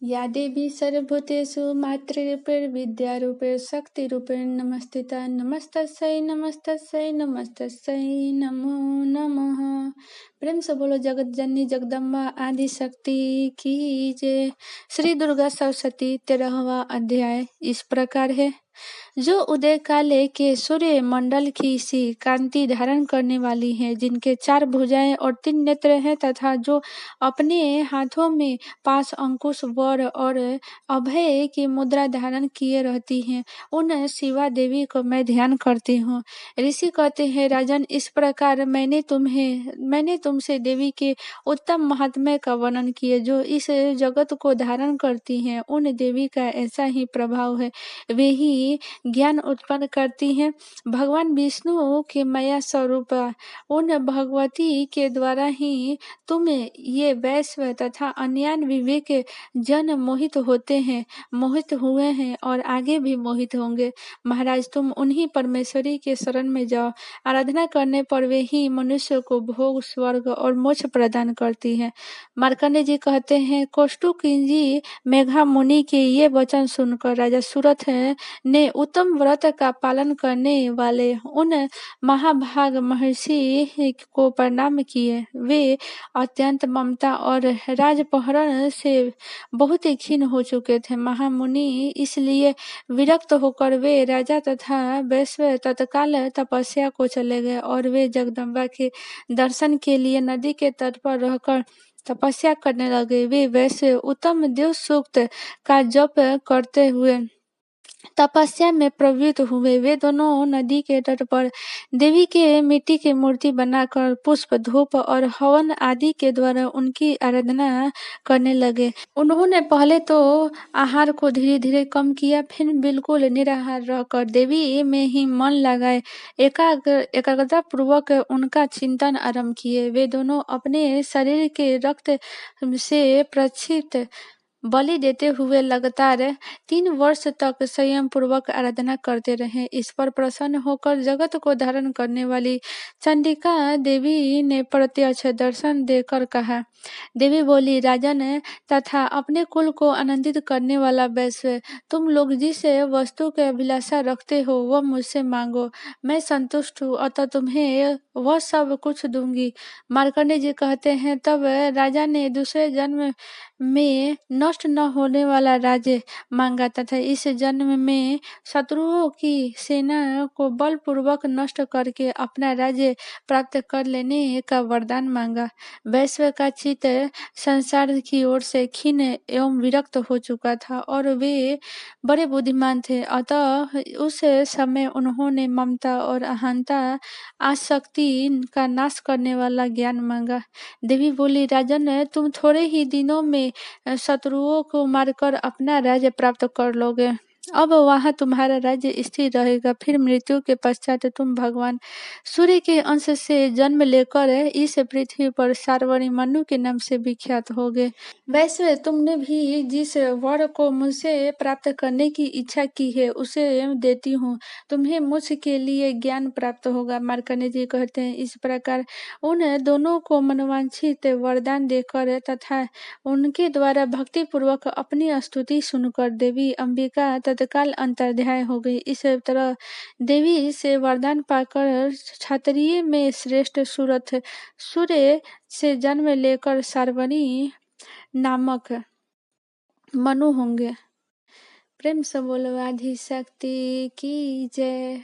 या देवी सर्वभूतेषु मातृरूपेण विद्यारूपेण शक्तिरूपेण नमस्ते नमस्तस्यै नमस्तस्यै नमस्तस्यै नमो नमः। प्रेम से बोलो जगत जननी जगदम्बा आदि शक्ति की जय। श्री दुर्गा सप्तशती 13वां अध्याय इस प्रकार है। जो उदय काले के सूर्य मंडल की सी कांति धारण करने वाली है, जिनके 4 भुजाएं और 3 नेत्र हैं, तथा जो अपने हाथों में 5 अंकुश वर और अभय की मुद्रा धारण किए रहती हैं, उन शिवा देवी को मैं ध्यान करती हूँ। ऋषि कहते हैं, राजन, इस प्रकार मैंने तुमसे देवी के उत्तम महात्म्य का वर्णन किया, जो इस जगत को धारण करती हैं। उन देवी का ऐसा ही प्रभाव है, वे ही ज्ञान उत्पन्न करती हैं। भगवान विष्णु के माया स्वरूप उन भगवती के द्वारा ही तुम ये वैश्व तथा अन्यान विवेक जन मोहित हुए हैं और आगे भी मोहित होंगे। महाराज, तुम उन्हीं परमेश्वरी के शरण में जाओ। आराधना करने पर वे ही मनुष्य को भोग, स्वर्ग और मोक्ष प्रदान करती है। मार्कंडेय जी कहते हैं, कौष्टुकजी मेघा मुनि के ये वचन सुनकर राजा सूरथ ने उत्तम व्रत का पालन करने वाले उन महाभाग महर्षि को प्रणाम किए। वे अत्यंत ममता और राजपहरण से बहुत ही क्षीण हो चुके थे। महामुनि इसलिए विरक्त होकर वे राजा तथा वैश्व तत्काल तपस्या को चले गए और वे जगदम्बा के दर्शन के लिए नदी के तट पर रहकर तपस्या करने लगे। वे वैसे उत्तम देव सूक्त का जप करते हुए तपस्या में प्रवृत्त हुए। वे दोनों नदी के तट पर देवी के मिट्टी की मूर्ति बनाकर पुष्प, धूप और हवन आदि के द्वारा उनकी आराधना करने लगे। उन्होंने पहले तो आहार को धीरे धीरे कम किया, फिर बिल्कुल निराहार रहकर देवी में ही मन लगाए एकाग्रता पूर्वक उनका चिंतन आरंभ किए। वे दोनों अपने शरीर के रक्त से प्रक्षिप्त बलि देते हुए लगातार 3 वर्ष तक संयम पूर्वक आराधना करते रहे। इस पर प्रसन्न होकर जगत को धारण करने वाली चंडिका देवी ने प्रत्यक्ष दर्शन देकर कहा। देवी बोली, राजन तथा अपने कुल को आनंदित करने वाला वैश्य, तुम लोग जिस वस्तु के अभिलाषा रखते हो वह मुझसे मांगो, मैं संतुष्ट हूँ, अतः तुम्हें वह सब कुछ दूंगी। मार्कंडेय जी कहते हैं, तब राजा ने दूसरे जन्म में नष्ट न होने वाला राज्य मांगा तथा इस जन्म में शत्रुओं की सेना को बलपूर्वक नष्ट करके अपना राज्य प्राप्त कर लेने का वरदान मांगा। वैश्व का चित्त संसार की ओर से खीन एवं विरक्त हो चुका था और वे बड़े बुद्धिमान थे, अतः उस समय उन्होंने ममता और अहंता आसक्ति का नाश करने वाला ज्ञान मांगा। देवी बोली, राजन, तुम थोड़े ही दिनों में शत्रुओं को मारकर अपना राज्य प्राप्त कर लोगे। अब वहां तुम्हारा राज्य स्थिर रहेगा। फिर मृत्यु के पश्चात तुम भगवान सूर्य के अंश से जन्म लेकर इस पृथ्वी पर सार्वरी मनु के नाम से विख्यात होगे। वैसे तुमने भी जिस वर को मुझसे प्राप्त करने की इच्छा की है उसे देती हूँ, तुम्हें मुझ के लिए ज्ञान प्राप्त होगा। मार्कंडेय जी कहते हैं, इस प्रकार उन दोनों को मनोवांछित वरदान देकर तथा उनके द्वारा भक्ति पूर्वक अपनी स्तुति सुनकर देवी अंबिका तत्काल अंतर्ध्याय हो गई। इस तरह देवी से वरदान पाकर क्षत्रिय में श्रेष्ठ सूर्य से जन्म लेकर सार्वरी नामक मनु होंगे। प्रेम से बोलो आदि शक्ति की जय।